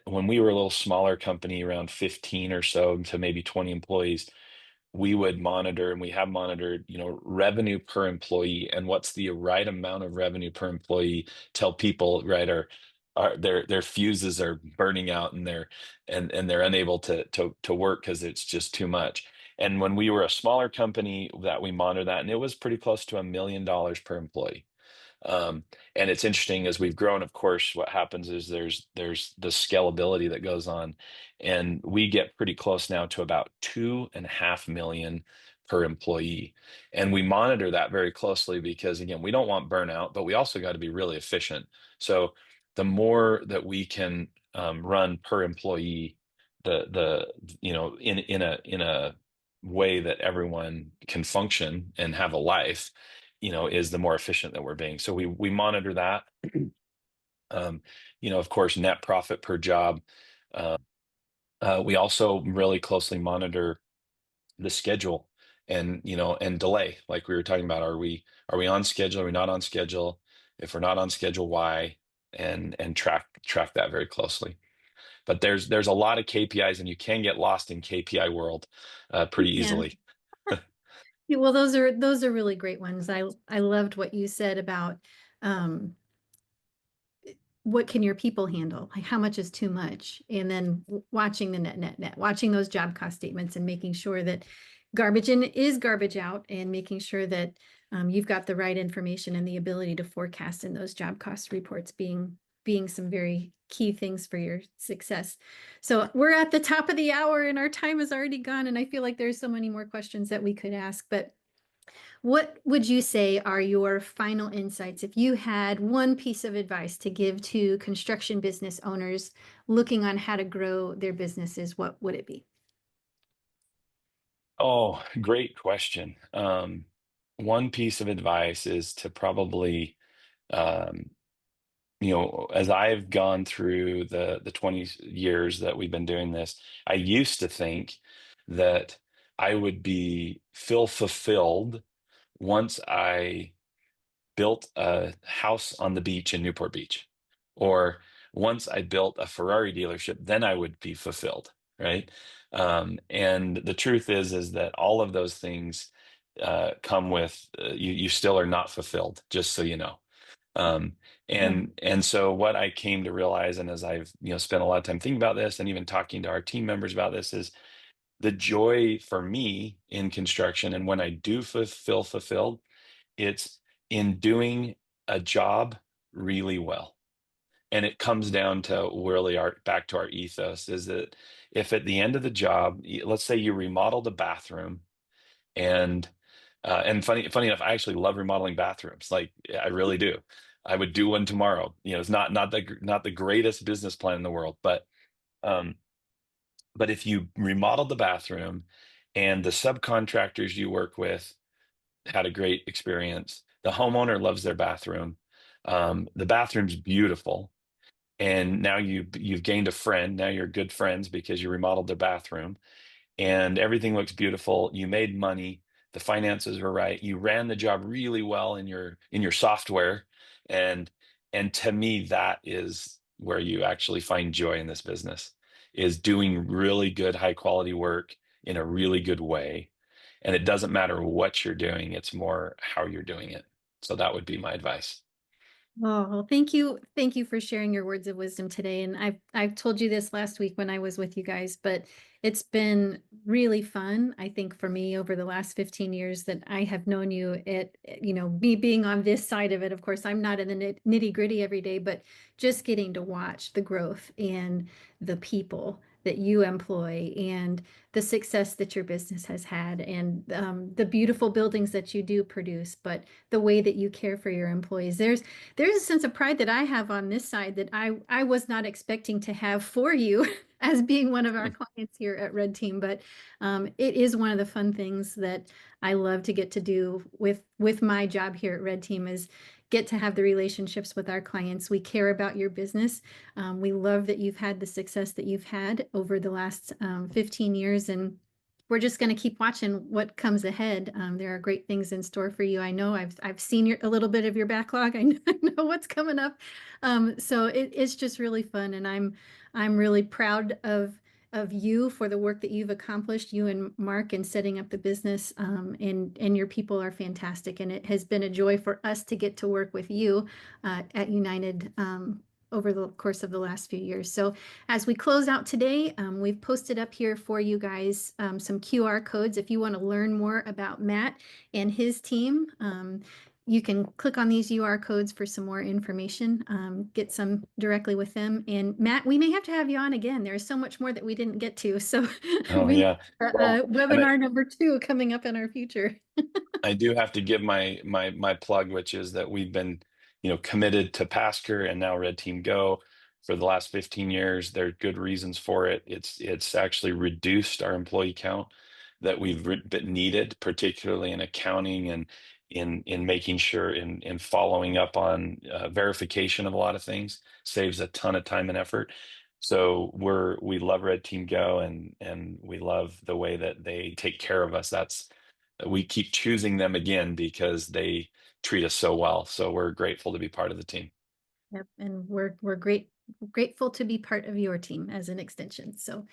when we were a little smaller company, around 15 or so to maybe 20 employees, we would monitor, and we have monitored, revenue per employee, and what's the right amount of revenue per employee till people, right, are their fuses are burning out, and they're unable to work because it's just too much. And when we were a smaller company, that we monitor that, and it was pretty close to $1 million per employee. Um, and it's interesting, as we've grown, of course, what happens is there's the scalability that goes on, and we get pretty close now to about 2.5 million per employee. And we monitor that very closely because, again, we don't want burnout, but we also got to be really efficient. So the more that we can, run per employee, the in a way that everyone can function and have a life, is the more efficient that we're being. So we monitor that. Um, of course, net profit per job. Uh, we also really closely monitor the schedule and delay, like we were talking about. Are we on schedule? Are we not on schedule? If we're not on schedule, why? And track that very closely. But there's a lot of KPIs, and you can get lost in KPI world pretty
Yeah.
easily.
Yeah, well, those are really great ones. I loved what you said about um, what can your people handle? Like how much is too much? And then watching the net, watching those job cost statements and making sure that garbage in is garbage out, and making sure that you've got the right information and the ability to forecast in those job cost reports being some very key things for your success. So we're at the top of the hour and our time is already gone. And I feel like there's so many more questions that we could ask, but what would you say are your final insights if you had one piece of advice to give to construction business owners looking on how to grow their businesses? What would it be?
Oh, great question. One piece of advice is to probably, um, as I've gone through the 20 years that we've been doing this, I used to think that I would feel fulfilled once I built a house on the beach in Newport Beach, or once I built a Ferrari dealership, then I would be fulfilled, right? And the truth is that all of those things come with you still are not fulfilled, just so you know. Um,
Yeah.
and so what I came to realize, and as I've spent a lot of time thinking about this, and even talking to our team members about this, is the joy for me in construction, and when I do feel fulfilled, it's in doing a job really well. And it comes down to really back to our ethos, is that if at the end of the job, let's say you remodeled a bathroom, and funny enough, I actually love remodeling bathrooms. Like, I really do. I would do one tomorrow. It's not the greatest business plan in the world, um, but if you remodeled the bathroom and the subcontractors you work with had a great experience. The homeowner loves their bathroom. The bathroom's beautiful, and now you've gained a friend. Now you're good friends because you remodeled their bathroom, and everything looks beautiful. You made money. The finances were right. You ran the job really well in your software, and and to me, that is where you actually find joy in this business, is doing really good, high quality work in a really good way. And it doesn't matter what you're doing; it's more how you're doing it. So that would be my advice.
Oh, well, thank you. Thank you for sharing your words of wisdom today. And I've told you this last week when I was with you guys, but it's been really fun, I think, for me over the last 15 years that I have known you. Me being on this side of it. Of course, I'm not in the nitty gritty every day, but just getting to watch the growth and the people that you employ and the success that your business has had, and the beautiful buildings that you do produce, but the way that you care for your employees. There's a sense of pride that I have on this side that I was not expecting to have for you as being one of our clients here at Red Team. But it is one of the fun things that I love to get to do with my job here at Red Team, is get to have the relationships with our clients. We care about your business. We love that you've had the success that you've had over the last 15 years, and we're just going to keep watching what comes ahead. There are great things in store for you. I know I've seen a little bit of your backlog. I know what's coming up. So it's just really fun, and I'm really proud of you for the work that you've accomplished, you and Mark, in setting up the business. And your people are fantastic, and it has been a joy for us to get to work with you at United. Over the course of the last few years. So as we close out today, we've posted up here for you guys some QR codes. If you want to learn more about Matt and his team, you can click on these UR codes for some more information, get some directly with them. And Matt, we may have to have you on again. There's so much more that we didn't get to. So
Oh
we
yeah.
have
Well, and
webinar number 2 coming up in our future.
I do have to give my plug, which is that we've been, committed to Pastor and now Red Team Go for the last 15 years. There are good reasons for it. It's actually reduced our employee count that been needed, particularly in accounting and in making sure in following up on verification of a lot of things. Saves a ton of time and effort. So we love RedTeam Go, and we love the way that they take care of us. We keep choosing them again because they treat us so well. So we're grateful to be part of the team.
Yep, and grateful to be part of your team as an extension. So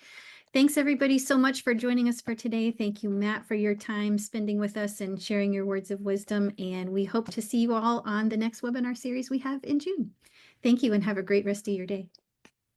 thanks everybody so much for joining us for today. Thank you, Matt, for your time spending with us and sharing your words of wisdom. And we hope to see you all on the next webinar series we have in June. Thank you and have a great rest of your day.